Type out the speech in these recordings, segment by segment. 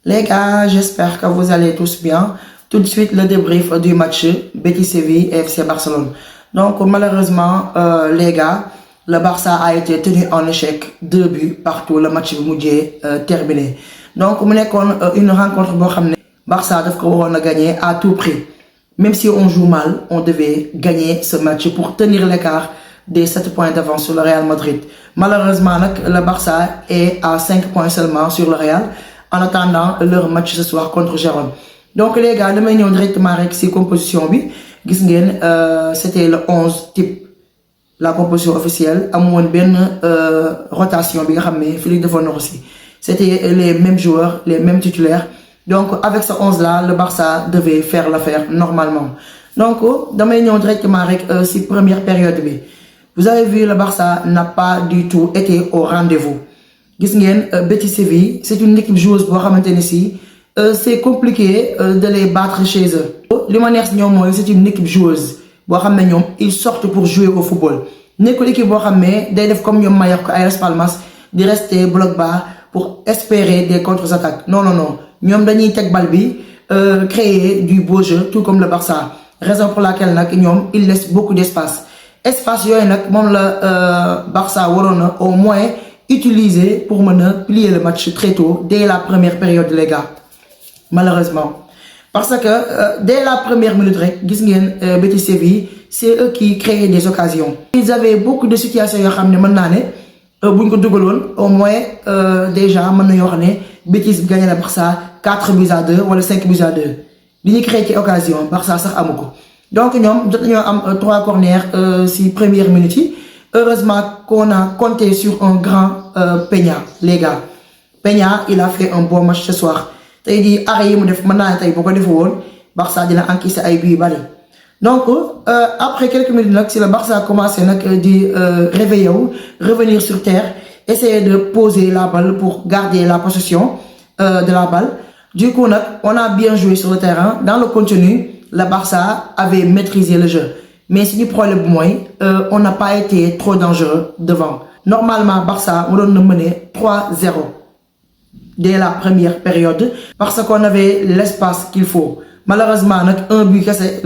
Les gars, j'espère que vous allez tous bien. Tout de suite, le débrief du match Betis Séville et FC Barcelone. Donc, malheureusement, les gars, le Barça a été tenu en échec. 2 buts partout, le match est terminé. Donc, on a une rencontre Barça a gagné à tout prix. Même si on joue mal, on devait gagner ce match pour tenir l'écart des 7 points d'avance sur le Real Madrid. Malheureusement, le Barça est à 5 points seulement sur le Real en attendant leur match ce soir contre Gérone. Donc les gars, demain nous directement avec ces compositions. C'était le 11 type, la composition officielle. À moins de rotation, c'était les mêmes joueurs, les mêmes titulaires. Donc avec ce 11 là, le Barça devait faire l'affaire normalement. Donc demain nous directement avec ces premières périodes. Vous avez vu, le Barça n'a pas du tout été au rendez-vous. Betis Séville, c'est une équipe joueuse pour ici. C'est compliqué de les battre chez eux. C'est une équipe joueuse. Ils sortent pour jouer au football. L'équipe comme Mallorca et Las Palmas, de rester bloc bas pour espérer des contre-attaques. Non. Nous avons créer du beau jeu, tout comme le Barça. Raison pour laquelle ils laissent beaucoup d'espace. Espace le Barça au moins utilisé pour plier le match très tôt dès la première période, les gars. Malheureusement, parce que dès la première minute, Betis Séville, c'est eux qui créaient des occasions. Ils avaient beaucoup de situations au moins déjà Betis gagne le Barça 4 buts à 2 ou 5 buts à 2. Ils créent des occasions, Barça sax amuko. Donc nous avons 3 corners si première minute. Heureusement qu'on a compté sur un grand Peña, les gars. Peña, il a fait un bon match ce soir. Il dit arrêtez mu def maintenant tay boko defo Barça dina encaisser ay buts bari. Donc après quelques minutes si le Barça a commencé à réveiller, revenir sur terre, essayer de poser la balle pour garder la possession de la balle. Du coup on a bien joué sur le terrain. Dans le contenu, le Barça avait maîtrisé le jeu. Mais c'est du problème on n'a pas été trop dangereux devant. Normalement, Barça on mené 3-0 dès la première période parce qu'on avait l'espace qu'il faut. Malheureusement, un but cassé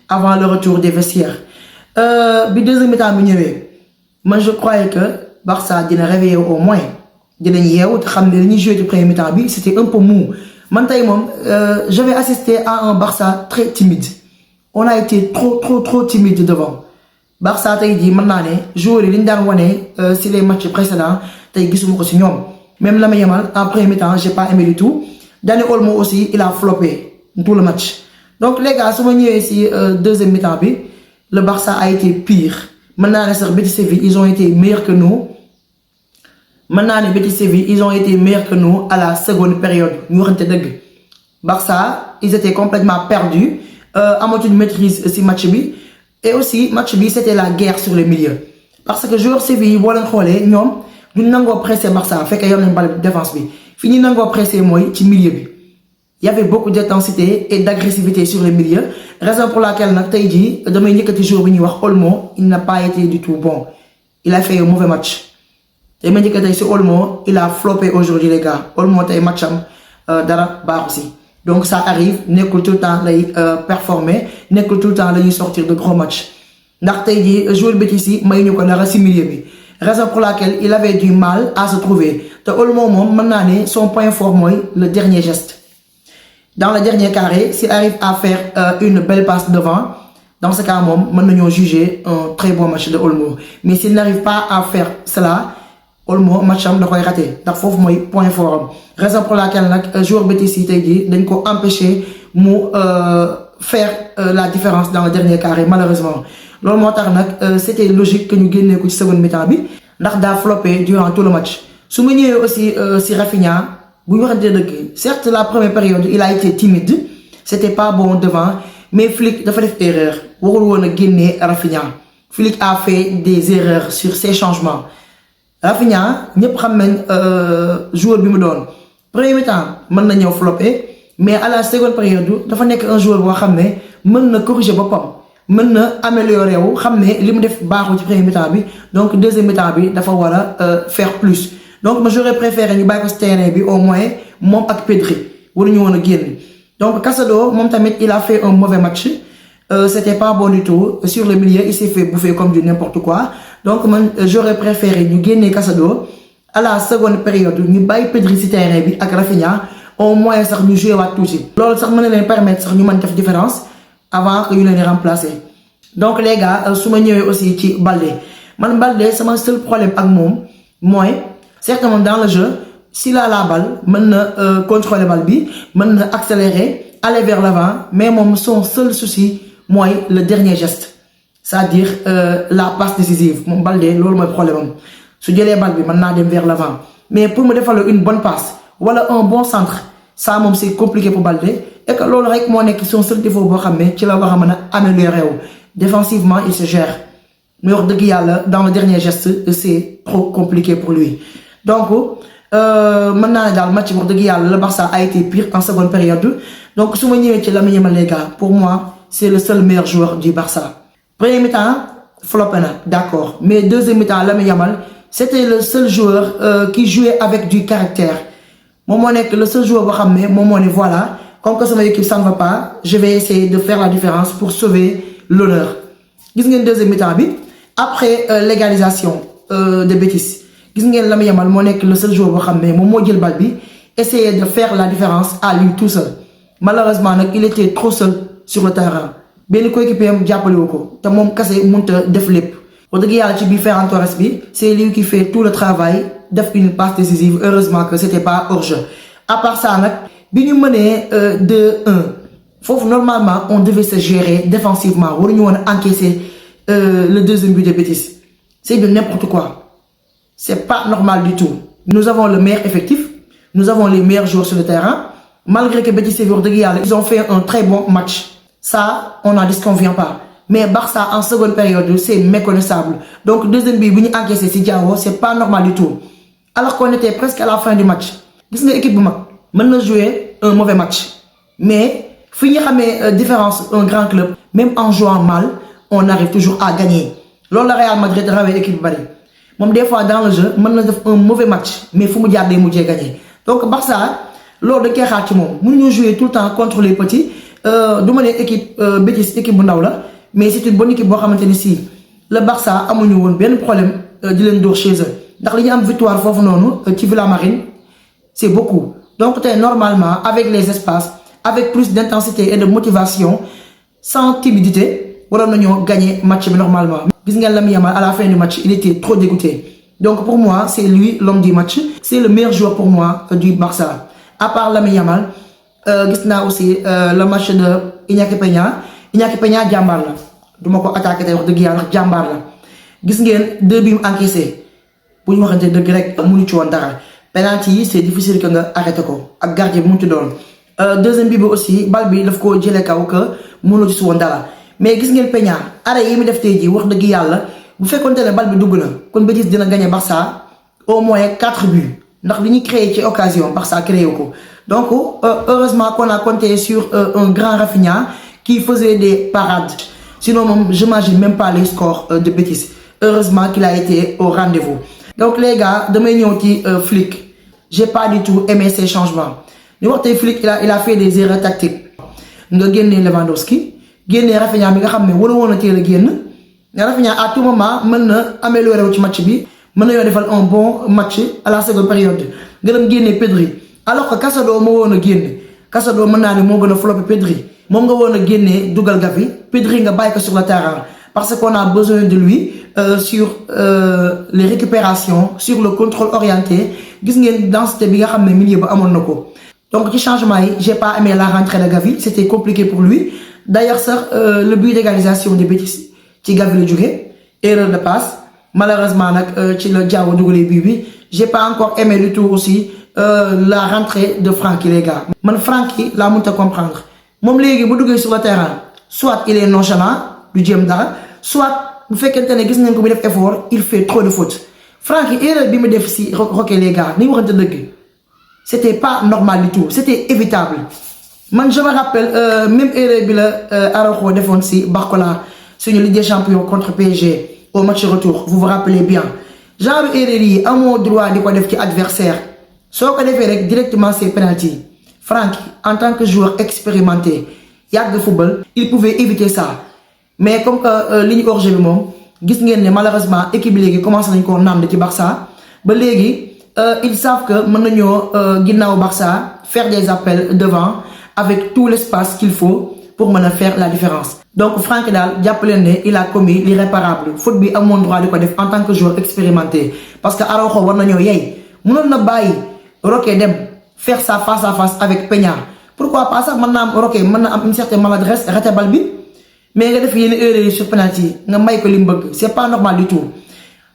avant le retour des vestiaires. Deuxième mi-temps, moi je croyais que Barça dina réveiller au moins. Premier mi-temps, c'était un peu mou. J'avais assisté à un Barça très timide. On a été trop timide devant. Barça tay di man nané joueur yi dañ wone ci les matchs précédents tay gisuma ko ci ñom. Même la Yamal en premier mi-temps, j'ai pas aimé du tout. Dani Olmo aussi, il a floppé tout le match. Donc les gars, si on y ici deuxième mi-temps, le Barça a été pire. Maintenant les Betis Séville, ils ont été meilleurs que nous. Maintenant les Betis Séville, ils ont été meilleurs que nous à la seconde période. Ñu waxante deug. Barça, ils étaient complètement perdus. Amateur de maîtrise ce match bi et aussi match bi c'était la guerre sur le milieu parce que joueur Séville bo len xolé ñom duñ nango presser Barça fekk yor nañ balle défense bi fi ñi nango presser moy ci milieu bi. Il y avait beaucoup d'intensité et d'agressivité sur le milieu, raison pour laquelle nak tay ji damay ñëkëti joueur bi ñuy wax Olmo, il n'a pas été du tout bon. Il a fait un mauvais match. Et ma ñëkëti ci Olmo, il a floppé aujourd'hui les gars. Olmo tay matcham dara baax aussi. Donc ça arrive, n'est que tout le temps lay performer, n'est que tout le temps lay sortir de gros matchs. Ndax tay di joueur Betis may ñu ko dara ci milieu bi. Raison pour laquelle il avait du mal à se trouver. Te Olmo mom mën na né son point fort moy le dernier geste. Dans le dernier carré, s'il arrive à faire une belle passe devant, dans ce cas mom mën nañu juger un très bon match de Olmo. Mais s'il n'arrive pas à faire cela, Olmo matcham da koy raté ndax fofu moy point fort. Raison pour laquelle nak joueur Betis tay di dañ ko empêcher mu faire la différence dans le dernier carré malheureusement. Lolu motax nak c'était logique que ñu génné ko ci seconde mi-temps bi ndax da floppé durant tout le match. Su ma ñëwé aussi si Rafinha bu ñu waxante deug certes la première période il a été timide, c'était pas bon devant mais Flick dafa def erreur warul wona génné Rafinha. Flick a fait des erreurs sur ses changements. Rafinha ñëpp xam nañ joueur bi mu doon premier mi-temps mën na ñëw flopper mais à la seconde période dafa nekk un joueur boo xam ne mën na corriger boppam mën na améliorer wu xam ne li mu def baaxul ci premier mi-temps bi donc deuxième mi-temps bi dafa war a faire plus donc moi j'aurais préféré ñu bàyyi ko si terrain bi au moins moom ak Pedri waruñu woon a génn donc Caicedo moom tamit il a fait un mauvais match c'était pas bon du tout sur le milieu il s'est fait bouffer comme du n'importe quoi donc man j'aurais préféré ñu génnee Caicedo à la seconde période ñu bàyyi Pedri si terrain bi ak Rafinha au moins sax ñu joué waat tuuti loolu sax mën na leen permettre sax ñu mën def différence avant que ñu leen di remplacer donc les gars su ma ñëwee aussi ci Baldé man Baldé sama seul problème ak moom mooy certainement dans le jeu s'il a la balle mën na contrôler balle bi mën na accélérer aller vers l'avant mais moom son seul souci mooy le dernier geste c'est-à-dire la passe décisive moom Baldé loolu mooy problème am su jëlee balle bi mën naa dem vers l'avant mais pour mu defal une bonne passe wala un bon centre ça moom c'est compliqué pour Baldé et que loolu rek moo nekk son seul défaut boo xam ne ci la war a mën a améliorer wu défensivement il se gère mais wax dëgg yàlla dans le dernier geste c'est trop compliqué pour lui donc mën naa ne daal match wax dëgg yàlla le Barça a été pire en seconde période donc su ma ñëwee ci Lamine Yamal les gars pour moi c'est le seul meilleur joueur du Barça. Premier mi-temps flopé na d'accord mais deuxième mi-temps Lamine Yamal c'était le seul joueur qui jouait avec du caractère moom moo nekk le seul joueur boo xam ne moom moo ne voilà comme que sama équipe ça ne va pas je vais essayer de faire la différence pour sauver l'honneur gis ngeen deuxième mi-temps bi après l'égalisation de Betis gis ngeen Lamine Yamal moo nekk le seul joueur boo xam ne moom moo jël balle bi essayer de faire la différence à lui tout seul malheureusement nag il était trop seul sur le terrain benn coéquipier am jàppale wu ko te moom kese mënut a def lépp wax dëgg yàlla ci biir Ferran Torres bi c'est lui qui fait tout le travail def une passe décisive heureusement que c'était pas hors-jeu à part ça nag bi ñu mënee 2-1 foofu normalement on devait se gérer défensivement waruñu woon a encaisser le deuxième but de Betis c'est de n'importe quoi c'est pas normal du tout nous avons le meilleur effectif nous avons les meilleurs joueurs sur le terrain malgré que Betis et wax dëgg yàlla ils ont fait un très bon match ça on n'en disconvient pas mais Barça en seconde période c'est méconnaissable donc deuxième but bu ñu encaissé ci Diao c'est pas normal du tout alors qu'on était presque à la fin du match gis nga équipe bu mag mën na jouer un mauvais match mais fi ñu xamee différence un grand club même en jouant mal on arrive toujours à gagner loolu la Real Madrid rawee équipe bu bari moom des fois dans le jeu mën na def un mauvais match mais fu mu jaar day mujjee gagner donc Barça loolu dañ koy xaar ci moom mënuñu jouer tout le temps contre les petits du ma ne équipe Betis équipe bu ndaw la mais c'est une bonne équipe boo xamante ni si le Barça amuñu woon benn problème di leen dóor chez eux ndax li ñu am victoire foofu noonu ci Villamarine c'est beaucoup donc tey normalement avec les espaces avec plus d'intensité et de motivation sans timidité waroon nañoo gagner match bi normalement. gis ngeen Lamine Yamal à la fin du match il était trop dégoûté donc pour moi c'est lui l'homme du match c'est le meilleur joueur pour moi du Barça à part Lamine Yamal gis naa aussi le match de Iñaki Peña jàmbaar la duma ko attaqué tey wax dëgg yàlla jàmbaar la gis ngeen deux bi mu encaissé bu ñu waxante dëgg rek mënu ci woon dara penalty yi c'est difficile que nga arrêté ko ak gardien bi mu ci doon deuxième bi aussi bal bi daf ko jëlee kaw que mënu ci woon dara mais gis ngeen Peña arrêt yi mu def tey jii wax dëgg yàlla bu fekkoonte ne bal bi dugg na kon Betis dina gagner Barça au moins 4 buts ndax li ñuy créé ci occasion Barça créé ko donc heureusement qu'on a compté sur un grand Rafinha qui faisait des parades sinon moom j'imagine même pas les scores de Betis heureusement qu'il a été au rendez-vous donc les gars damay ñëw ci Flick j'ai pas du tout aimé ces changements ñu wax tey Flick il a fait des erreurs tactiques nga génnee Lewandowski génnee Rafinha mi nga xam ne waru woon a teel a génn nga Rafinha à tout moment mën na améliorer wu ci match bi mën na yoo defal un bon match à la seconde période nga dem génnee Pedri alors que Caicedo moo woon a génn Caicedo mën naa ne moo gën a flopé Pedri moom nga woon a génnee dugal Gavi Pedri nga bàyyi ko sur le terrain parce qu'on a besoin de lui sur les récupérations sur le contrôle orienté gis ngeen densité bi nga xam ne milieu ba amoon na ko donc ci changement yi j'ai pas aimé la rentrée de Gavi c'était compliqué pour lui d'ailleurs sax le but d'égalisation de Betis ci Gavi la jóge erreur de passe malheureusement nag ci la Diao dugalee but bi j'ai pas encore aimé du tout aussi la rentrée de Frenkie les gars man Frenkie laa mënta comprendre moom léegi bu duggee sur le terrain soit il est nonchalant du jéem dara soit bu fekkente ne gis nañ ko mu def effort il fait trop de fautes Frenkie erreur bi mu def si Roque les gars ni waxante dëgg c'était pas normal du tout c'était évitable man je me rappelle même erreur bi la Araujo defoon si Barcola suñu Ligue des Champions contre PSG au match retour vous vous rappelez bien genre erreur yi amoo droit di ko def ci adversaire soo ko defee rek directement c'est penalty. Franck en tant que joueur expérimenté yàgg football il pouvait éviter ça mais comme que li ñu hors-jeu bi moom gis ngeen ne malheureusement équipe bi léegi commencé nañ koo nàmd ci Barça ba léegi ils savent que mën nañoo ginnaaw Barça faire des appels devant avec tout l'espace qu'il faut pour mën a faire la différence. Donc Franck daal jàpp leen ne il a commis l'irréparable faute bi amoon droit di ko def en tant que joueur expérimenté parce que Araujo war nañoo yey mënoon na bàyyi Roque dem faire ça face à face avec Peña pourquoi pas sax mën naa am Roque mën na am une certaine maladresse raté bal bi mais nga def yenn erreur yi sur penalty nga may ko li mu bëgg c'est pas normal du tout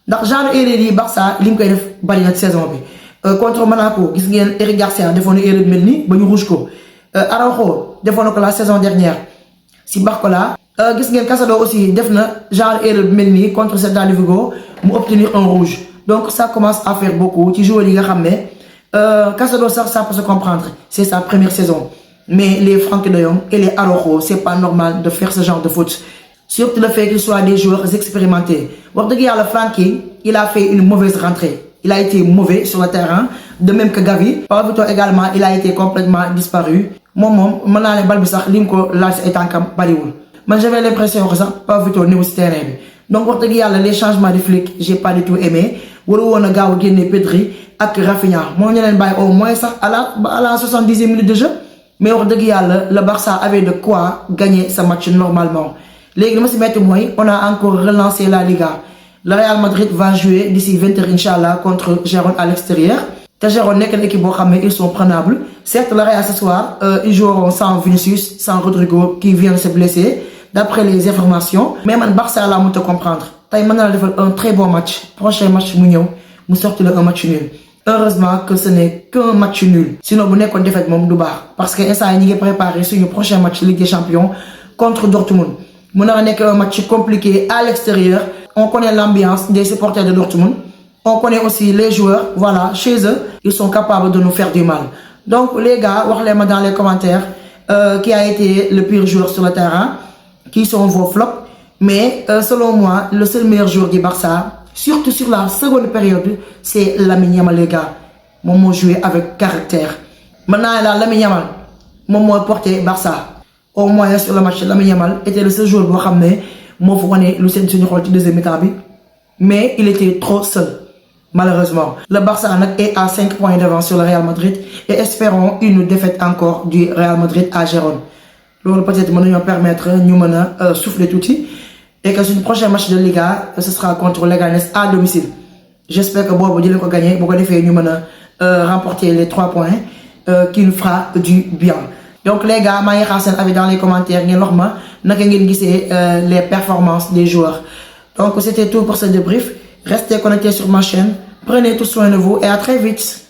ndax genre erreur yi Barça li mu koy def bari na saison bi contre Monaco gis ngeen Eric Garcia defoon na erreur mel ni ba ñu rouge ko Araujo defoon na ko la saison dernière si Barcola gis ngeen Casado aussi def na genre erreur mel ni contre Celta de Vigo mu obtenir un rouge donc ça commence à faire beaucoup ci joueurs yi nga xam ne Casado sax ça peut se comprendre c'est sa première saison mais les Franck de Jong et les Araujo c'est pas normal de faire ce genre de faute surtout le fait qu'ils soient des joueurs expérimentés wax dëgg yàlla Francky il a fait une mauvaise rentrée il a été mauvais sur le terrain de même que Gavi Pau Vitor également il a été complètement disparu moom mën naa ne bal bi sax li mu ko laal si ay tànkam bariwul man j'avais l'impression que sax Pau Vitor néew si terrain bi donc wax dëgg yàlla les changements de flic j'ai pas du tout aimé waru woon a gaaw a génne Pedri ak Rafinha moo ñu leen bàyyi au moins sax à la 70e minute de jeu mais wax dëgg yàlla le Barça avait de quoi gagner ce match normalement léegi li ma si metti mooy on a encore relancé la Liga le Real Madrid va jouer d'ici 20h inchallah contre Gérone à l'extérieur te Gérone nekk na équipe boo xam ne ils sont prenables certes le Real ce soir ils joueront sans Vinicius sans Rodrigo qui vient de se blesser d'après les informations mais man Barça laa mënut a comprendre tey mën na la defal un très bon match prochain match mu ñëw mu sorti la un match nul heureusement que ce n'est qu'un match nul sinon bu nekkoon défaite moom du baax parce que instant yi ñi ngi préparé suñu prochain match Ligue des Champions contre Dortmund mu nar a nekk un match compliqué à l'extérieur on connaît l'ambiance des supporters de Dortmund on connaît aussi les joueurs voilà chez eux ils sont capables de nous faire du mal donc les gars wax leen ma dans les commentaires qui a été le pire joueur sur le terrain qui sont vos flops mais selon moi le seul meilleur joueur du Barça surtout sur la seconde période c'est Lamine Yamal les gars moom moo joué avec caractère maintenant la Lamine Yamal moom moo porté Barça au moins sur le match Lamine Yamal était le seul joueur boo xam ne moo fa wane lu seen suñu xool ci deuxième mi-temps bi mais il était trop seul malheureusement le Barça nag est à 5 points d'avance sur le Real Madrid et espérons une défaite encore du Real Madrid à Gérone loolu peut-être mën nañoo permettre ñu mën a souffler tuuti et que suñu prochain match de Liga ce sera contre Leganés à domicile j'espère que boobu dinañ ko gagner bu ko defee ñu mën a remporter les 3 points qui nous fera du bien donc les gars maa ngi xaar seen avis dans les commentaires ngeen wax ma naka ngeen gisee les performances des joueurs donc c'était tout pour ce débrief restez connectés sur ma chaîne prenez tout soin de vous et à très vite.